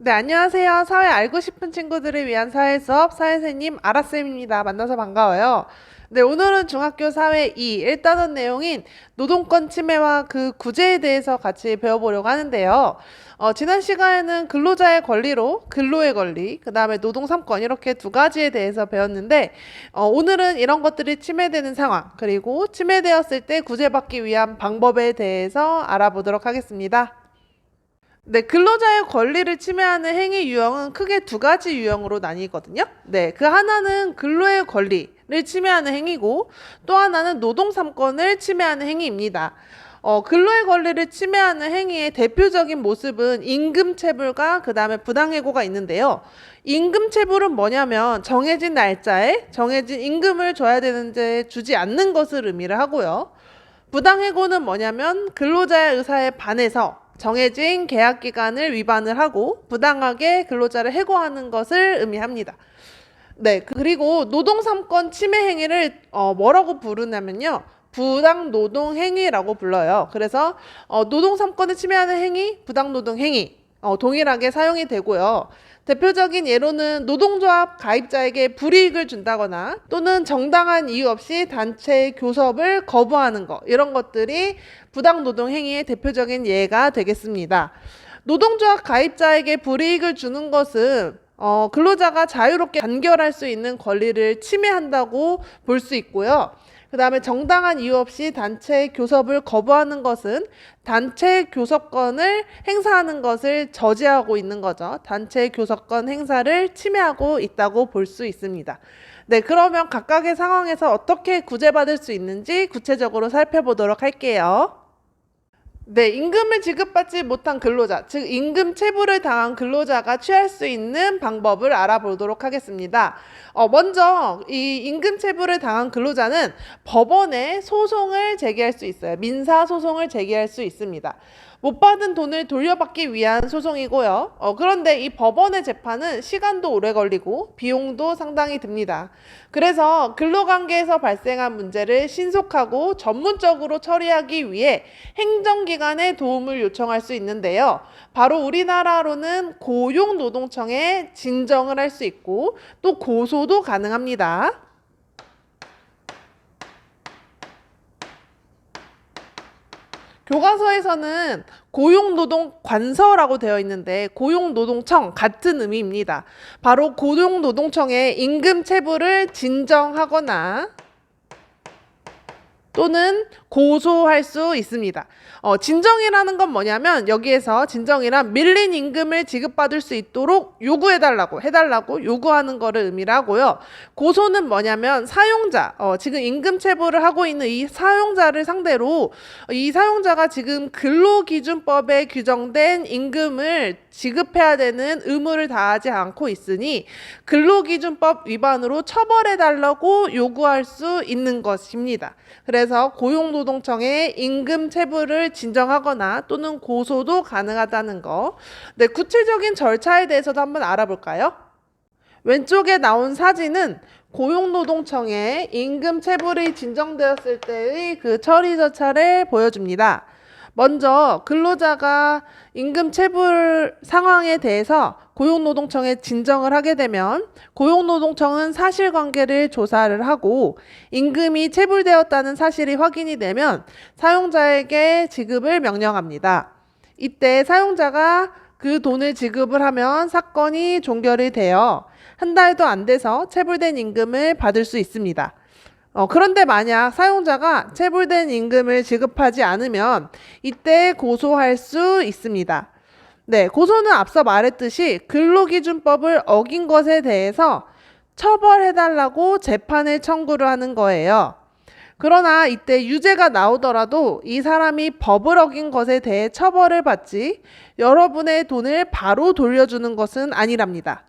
네, 안녕하세요. 사회 알고 싶은 친구들을 위한 사회 수업 사회생님 아라쌤입니다. 만나서 반가워요. 네, 오늘은 중학교 사회 2 1단원 내용인 노동권 침해와 그 구제에 대해서 같이 배워보려고 하는데요. 지난 시간에는 근로자의 권리로 근로의 권리, 그 다음에 노동 3권 이렇게 두 가지에 대해서 배웠는데 오늘은 이런 것들이 침해되는 상황, 그리고 침해되었을 때 구제받기 위한 방법에 대해서 알아보도록 하겠습니다. 네, 근로자의 권리를 침해하는 행위 유형은 크게 두 가지 유형으로 나뉘거든요. 네, 그 하나는 근로의 권리를 침해하는 행위고 또 하나는 노동 3권을 침해하는 행위입니다. 근로의 권리를 침해하는 행위의 대표적인 모습은 임금체불과 그 다음에 부당해고가 있는데요. 임금체불은 뭐냐면 정해진 날짜에 정해진 임금을 줘야 되는데 주지 않는 것을 의미를 하고요. 부당해고는 뭐냐면 근로자의 의사에 반해서 정해진 계약 기간을 위반을 하고 부당하게 근로자를 해고하는 것을 의미합니다. 네, 그리고 노동 3권 침해 행위를 뭐라고 부르냐면요. 부당 노동 행위라고 불러요. 그래서 노동 3권을 침해하는 행위, 부당 노동 행위 동일하게 사용이 되고요. 대표적인 예로는 노동조합 가입자에게 불이익을 준다거나 또는 정당한 이유 없이 단체 교섭을 거부하는 것, 이런 것들이 부당 노동 행위의 대표적인 예가 되겠습니다. 노동조합 가입자에게 불이익을 주는 것은 근로자가 자유롭게 단결할 수 있는 권리를 침해한다고 볼 수 있고요. 그 다음에 정당한 이유 없이 단체 교섭을 거부하는 것은 단체 교섭권을 행사하는 것을 저지하고 있는 거죠. 단체 교섭권 행사를 침해하고 있다고 볼 수 있습니다. 네, 그러면 각각의 상황에서 어떻게 구제받을 수 있는지 구체적으로 살펴보도록 할게요. 네, 임금을 지급받지 못한 근로자, 즉 임금 체불을 당한 근로자가 취할 수 있는 방법을 알아보도록 하겠습니다. 먼저 이 임금 체불을 당한 근로자는 법원에 소송을 제기할 수 있어요. 민사 소송을 제기할 수 있습니다. 못 받은 돈을 돌려받기 위한 소송이고요. 그런데 이 법원의 재판은 시간도 오래 걸리고 비용도 상당히 듭니다. 그래서 근로관계에서 발생한 문제를 신속하고 전문적으로 처리하기 위해 행정기관의 도움을 요청할 수 있는데요. 바로 우리나라로는 고용노동청에 진정을 할 수 있고 또 고소도 가능합니다. 교과서에서는 고용노동관서라고 되어 있는데 고용노동청 같은 의미입니다. 바로 고용노동청에 임금 체불을 진정하거나 또는 고소할 수 있습니다. 진정이라는 건 뭐냐면 여기에서 진정이란 밀린 임금을 지급받을 수 있도록 해달라고 요구하는 거를 의미를 하고요. 고소는 뭐냐면 사용자, 지금 임금 체불을 하고 있는 이 사용자를 상대로 이 사용자가 지금 근로기준법에 규정된 임금을 지급해야 되는 의무를 다하지 않고 있으니 근로기준법 위반으로 처벌해달라고 요구할 수 있는 것입니다. 그래서 고용노동청에 임금 체불을 진정하거나 또는 고소도 가능하다는 거. 네, 구체적인 절차에 대해서도 한번 알아볼까요? 왼쪽에 나온 사진은 고용노동청에 임금 체불이 진정되었을 때의 그 처리 절차를 보여줍니다. 먼저 근로자가 임금 체불 상황에 대해서 고용노동청에 진정을 하게 되면 고용노동청은 사실관계를 조사를 하고 임금이 체불되었다는 사실이 확인이 되면 사용자에게 지급을 명령합니다. 이때 사용자가 그 돈을 지급을 하면 사건이 종결이 되어 한 달도 안 돼서 체불된 임금을 받을 수 있습니다. 그런데 만약 사용자가 체불된 임금을 지급하지 않으면 이때 고소할 수 있습니다. 네, 고소는 앞서 말했듯이 근로기준법을 어긴 것에 대해서 처벌해달라고 재판을 청구를 하는 거예요. 그러나 이때 유죄가 나오더라도 이 사람이 법을 어긴 것에 대해 처벌을 받지 여러분의 돈을 바로 돌려주는 것은 아니랍니다.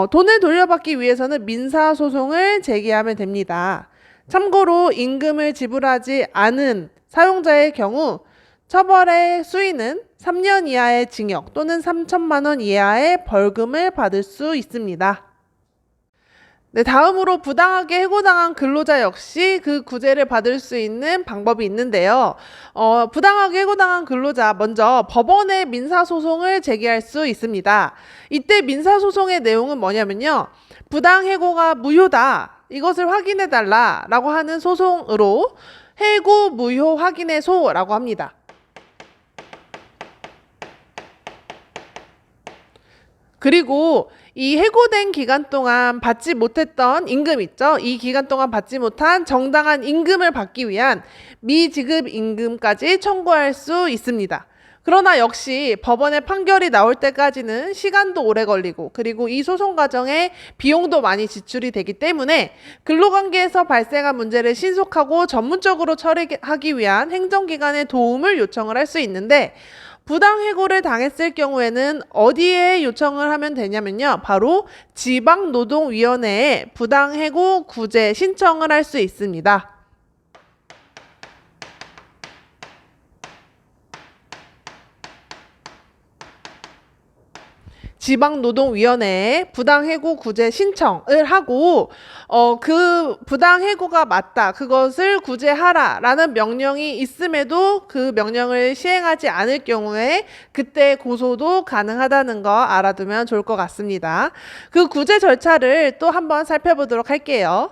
돈을 돌려받기 위해서는 민사소송을 제기하면 됩니다. 참고로 임금을 지불하지 않은 사용자의 경우 처벌의 수위는 3년 이하의 징역 또는 3천만 원 이하의 벌금을 받을 수 있습니다. 네, 다음으로 부당하게 해고당한 근로자 역시 그 구제를 받을 수 있는 방법이 있는데요. 부당하게 해고당한 근로자 먼저 법원에 민사소송을 제기할 수 있습니다. 이때 민사소송의 내용은 뭐냐면요. 부당해고가 무효다. 이것을 확인해달라 라고 하는 소송으로 해고 무효 확인해소라고 합니다. 그리고 이 해고된 기간 동안 받지 못했던 임금 있죠? 이 기간 동안 받지 못한 정당한 임금을 받기 위한 미지급 임금까지 청구할 수 있습니다. 그러나 역시 법원의 판결이 나올 때까지는 시간도 오래 걸리고 그리고 이 소송 과정에 비용도 많이 지출이 되기 때문에 근로관계에서 발생한 문제를 신속하고 전문적으로 처리하기 위한 행정기관의 도움을 요청을 할 수 있는데 부당해고를 당했을 경우에는 어디에 요청을 하면 되냐면요. 바로 지방노동위원회에 부당해고 구제 신청을 할 수 있습니다. 지방노동위원회에 부당해고 구제 신청을 하고 그 부당해고가 맞다. 그것을 구제하라라는 명령이 있음에도 그 명령을 시행하지 않을 경우에 그때 고소도 가능하다는 거 알아두면 좋을 것 같습니다. 그 구제 절차를 또 한번 살펴보도록 할게요.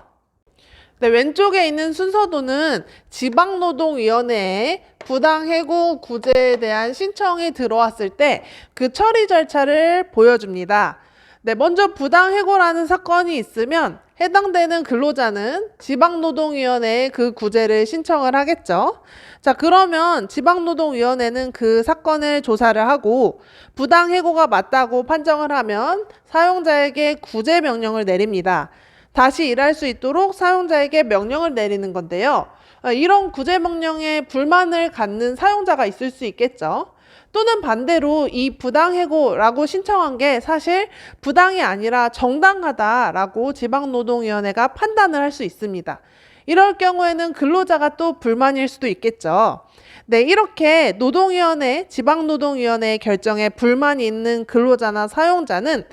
네, 왼쪽에 있는 순서도는 지방노동위원회에 부당해고 구제에 대한 신청이 들어왔을 때 그 처리 절차를 보여줍니다. 네, 먼저 부당해고라는 사건이 있으면 해당되는 근로자는 지방노동위원회에 그 구제를 신청을 하겠죠. 자, 그러면 지방노동위원회는 그 사건을 조사를 하고 부당해고가 맞다고 판정을 하면 사용자에게 구제 명령을 내립니다. 다시 일할 수 있도록 사용자에게 명령을 내리는 건데요. 이런 구제 명령에 불만을 갖는 사용자가 있을 수 있겠죠. 또는 반대로 이 부당해고라고 신청한 게 사실 부당이 아니라 정당하다라고 지방노동위원회가 판단을 할 수 있습니다. 이럴 경우에는 근로자가 또 불만일 수도 있겠죠. 네, 이렇게 노동위원회, 지방노동위원회의 결정에 불만이 있는 근로자나 사용자는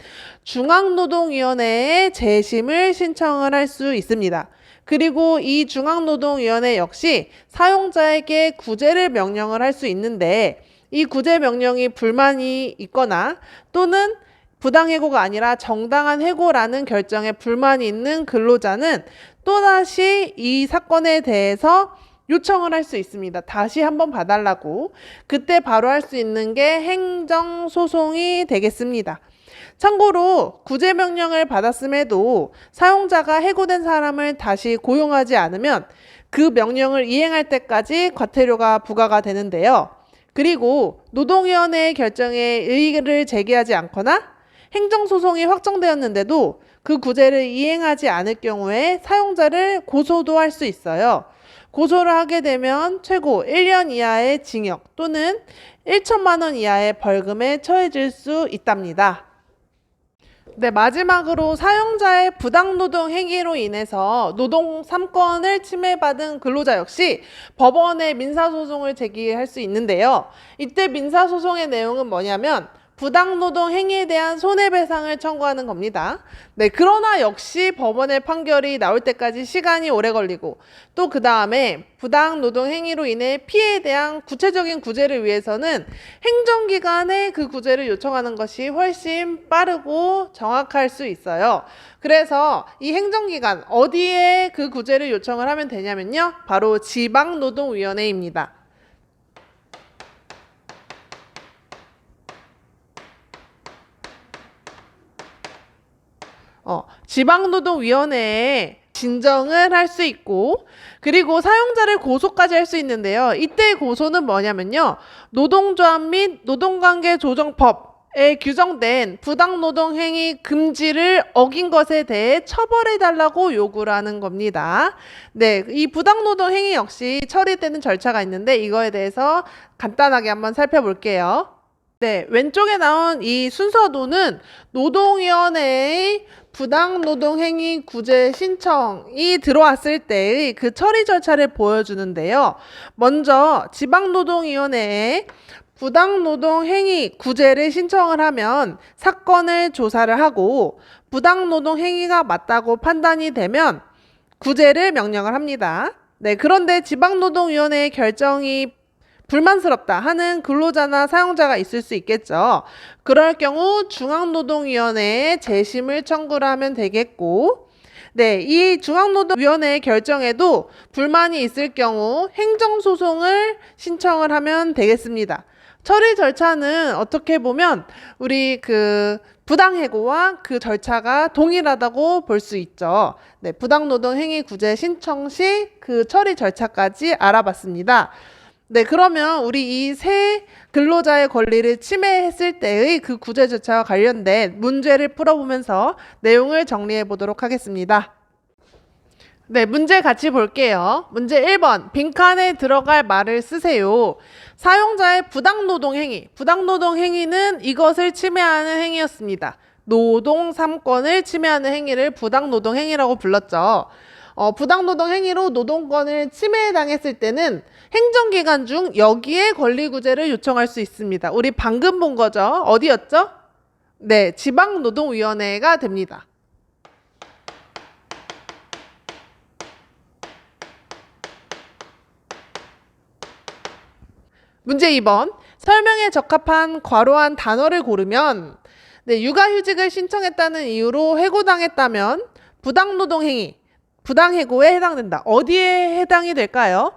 중앙노동위원회에 재심을 신청을 할 수 있습니다. 그리고 이 중앙노동위원회 역시 사용자에게 구제를 명령을 할 수 있는데 이 구제 명령이 불만이 있거나 또는 부당해고가 아니라 정당한 해고라는 결정에 불만이 있는 근로자는 또다시 이 사건에 대해서 요청을 할 수 있습니다. 다시 한번 봐달라고. 그때 바로 할 수 있는 게 행정소송이 되겠습니다. 참고로 구제명령을 받았음에도 사용자가 해고된 사람을 다시 고용하지 않으면 그 명령을 이행할 때까지 과태료가 부과가 되는데요. 그리고 노동위원회의 결정에 의의를 제기하지 않거나 행정소송이 확정되었는데도 그 구제를 이행하지 않을 경우에 사용자를 고소도 할 수 있어요. 고소를 하게 되면 최고 1년 이하의 징역 또는 1천만 원 이하의 벌금에 처해질 수 있답니다. 네, 마지막으로 사용자의 부당노동 행위로 인해서 노동 3권을 침해받은 근로자 역시 법원에 민사소송을 제기할 수 있는데요. 이때 민사소송의 내용은 뭐냐면 부당노동 행위에 대한 손해배상을 청구하는 겁니다. 네, 그러나 역시 법원의 판결이 나올 때까지 시간이 오래 걸리고 또 그 다음에 부당노동 행위로 인해 피해에 대한 구체적인 구제를 위해서는 행정기관에 그 구제를 요청하는 것이 훨씬 빠르고 정확할 수 있어요. 그래서 이 행정기관 어디에 그 구제를 요청을 하면 되냐면요. 바로 지방노동위원회입니다. 지방노동위원회에 진정을 할 수 있고 그리고 사용자를 고소까지 할 수 있는데요. 이때 고소는 뭐냐면요. 노동조합 및 노동관계조정법에 규정된 부당노동행위 금지를 어긴 것에 대해 처벌해달라고 요구를 하는 겁니다. 네, 이 부당노동행위 역시 처리되는 절차가 있는데 이거에 대해서 간단하게 한번 살펴볼게요. 네, 왼쪽에 나온 이 순서도는 노동위원회의 부당노동행위 구제 신청이 들어왔을 때의 그 처리 절차를 보여주는데요. 먼저 지방노동위원회에 부당노동행위 구제를 신청을 하면 사건을 조사를 하고 부당노동행위가 맞다고 판단이 되면 구제를 명령을 합니다. 네, 그런데 지방노동위원회의 결정이 불만스럽다 하는 근로자나 사용자가 있을 수 있겠죠. 그럴 경우 중앙노동위원회에 재심을 청구를 하면 되겠고, 네, 이 중앙노동위원회의 결정에도 불만이 있을 경우 행정소송을 신청을 하면 되겠습니다. 처리 절차는 어떻게 보면 우리 부당해고와 그 절차가 동일하다고 볼 수 있죠. 네, 부당노동행위 구제 신청 시 그 처리 절차까지 알아봤습니다. 네, 그러면 우리 이 세 근로자의 권리를 침해했을 때의 그 구제 절차와 관련된 문제를 풀어보면서 내용을 정리해 보도록 하겠습니다. 네, 문제 같이 볼게요. 문제 1번. 빈칸에 들어갈 말을 쓰세요. 사용자의 부당노동행위. 부당노동행위는 이것을 침해하는 행위였습니다. 노동 3권을 침해하는 행위를 부당노동행위라고 불렀죠. 부당노동 행위로 노동권을 침해당했을 때는 행정기관 중 여기에 권리구제를 요청할 수 있습니다. 우리 방금 본 거죠. 어디였죠? 네, 지방노동위원회가 됩니다. 문제 2번. 설명에 적합한 괄호한 단어를 고르면 네, 육아휴직을 신청했다는 이유로 해고당했다면 부당노동행위, 부당해고에 해당된다. 어디에 해당이 될까요?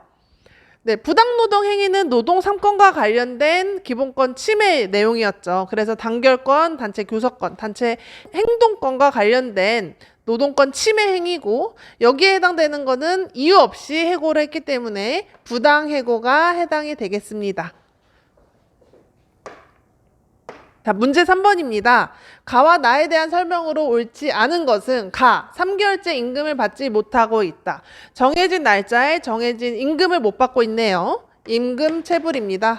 네, 부당노동 행위는 노동 3권과 관련된 기본권 침해 내용이었죠. 그래서 단결권, 단체 교섭권, 단체 행동권과 관련된 노동권 침해 행위고 여기에 해당되는 것은 이유 없이 해고를 했기 때문에 부당해고가 해당이 되겠습니다. 자, 문제 3번입니다. 가와 나에 대한 설명으로 옳지 않은 것은 가, 3개월째 임금을 받지 못하고 있다. 정해진 날짜에 정해진 임금을 못 받고 있네요. 임금 체불입니다.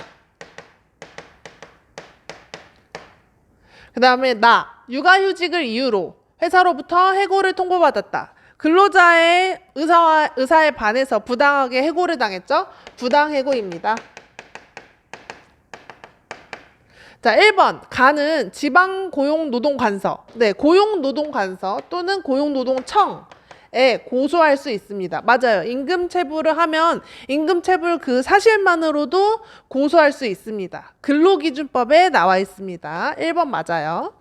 그 다음에 나, 육아휴직을 이유로 회사로부터 해고를 통보받았다. 근로자의 의사에 반해서 부당하게 해고를 당했죠? 부당해고입니다. 자, 1번. 가는 지방고용노동관서. 네, 고용노동관서 또는 고용노동청에 고소할 수 있습니다. 맞아요. 임금체불을 하면 임금체불 그 사실만으로도 고소할 수 있습니다. 근로기준법에 나와 있습니다. 1번 맞아요.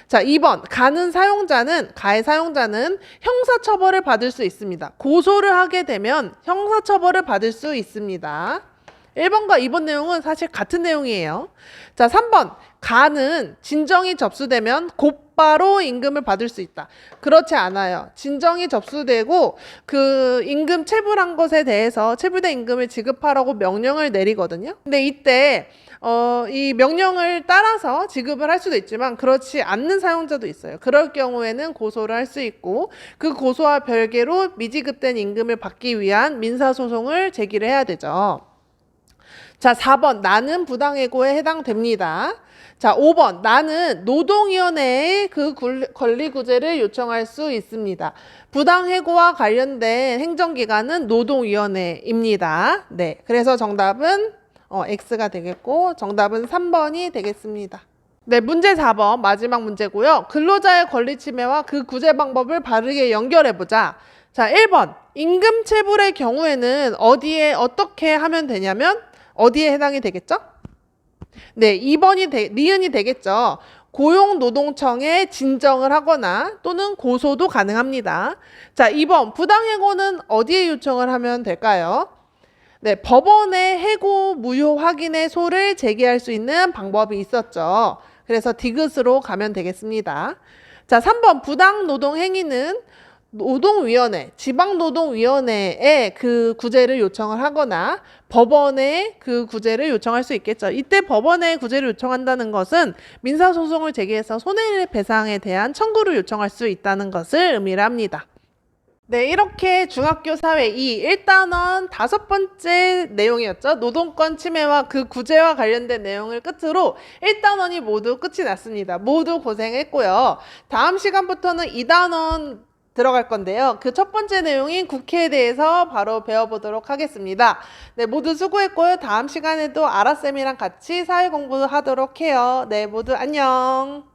자, 2번. 가는 사용자는, 가해 사용자는 형사처벌을 받을 수 있습니다. 고소를 하게 되면 형사처벌을 받을 수 있습니다. 1번과 2번 내용은 사실 같은 내용이에요. 자, 3번. 가는 진정이 접수되면 곧바로 임금을 받을 수 있다. 그렇지 않아요. 진정이 접수되고 그 임금 체불한 것에 대해서 체불된 임금을 지급하라고 명령을 내리거든요. 근데 이때 이 명령을 따라서 지급을 할 수도 있지만 그렇지 않는 사용자도 있어요. 그럴 경우에는 고소를 할 수 있고 그 고소와 별개로 미지급된 임금을 받기 위한 민사소송을 제기를 해야 되죠. 자, 4번. 나는 부당해고에 해당됩니다. 자, 5번. 나는 노동위원회에 그 권리구제를 요청할 수 있습니다. 부당해고와 관련된 행정기관은 노동위원회입니다. 네. 그래서 정답은 X가 되겠고 정답은 3번이 되겠습니다. 네, 문제 4번 마지막 문제고요. 근로자의 권리 침해와 그 구제 방법을 바르게 연결해보자. 자, 1번. 임금체불의 경우에는 어디에 어떻게 하면 되냐면 어디에 해당이 되겠죠? 네, 2번이 니은이 되겠죠. 고용노동청에 진정을 하거나 또는 고소도 가능합니다. 자, 2번 부당해고는 어디에 요청을 하면 될까요? 네, 법원에 해고 무효 확인의 소를 제기할 수 있는 방법이 있었죠. 그래서 디귿으로 가면 되겠습니다. 자, 3번 부당노동 행위는 노동위원회, 지방노동위원회에 그 구제를 요청을 하거나 법원에 그 구제를 요청할 수 있겠죠. 이때 법원에 구제를 요청한다는 것은 민사소송을 제기해서 손해배상에 대한 청구를 요청할 수 있다는 것을 의미를 합니다. 네, 이렇게 중학교 사회 2 1단원 다섯 번째 내용이었죠. 노동권 침해와 그 구제와 관련된 내용을 끝으로 1단원이 모두 끝이 났습니다. 모두 고생했고요. 다음 시간부터는 2단원 들어갈 건데요. 그 첫 번째 내용인 국회에 대해서 바로 배워보도록 하겠습니다. 네, 모두 수고했고요. 다음 시간에도 아라쌤이랑 같이 사회 공부하도록 해요. 네, 모두 안녕.